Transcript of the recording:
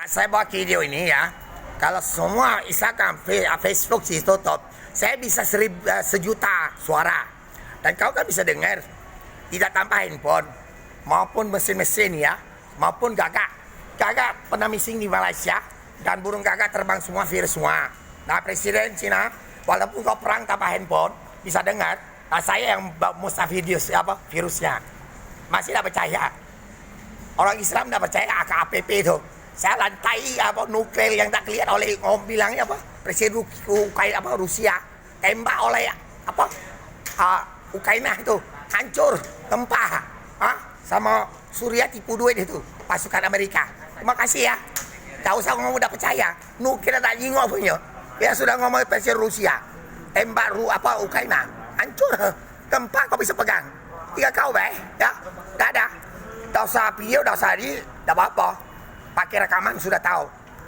Saya buat video ini ya. Kalau semua Instagram, Facebook sih tutup, saya bisa sejuta suara. Dan kau kan bisa dengar, tidak tanpa handphone, maupun mesin-mesin ya, maupun gagak. Gagak pernah missing di Malaysia, dan burung gagak terbang semua, virus semua. Nah, Presiden Cina, walaupun kau perang tanpa handphone, bisa dengar. Nah, saya yang musnah virusnya. Masih tidak percaya. Orang Islam tidak percaya AKPP itu. Saya lantai nuklir yang tak kelihatan oleh bilangnya Presiden Rusia tembak oleh Ukraina itu hancur gempa sama Suria tipu duit itu pasukan Amerika. Terima kasih ya. Tak usah ngomong udah percaya. Nuklir tak nyingok punya. Ya sudah ngomong Presiden Rusia tembak Ukraina hancur gempa kau bisa pegang. Tiga kau ya. Dah ada. Tak usah video, tak usah di, tak apa-apa. Pakai rekaman sudah tahu.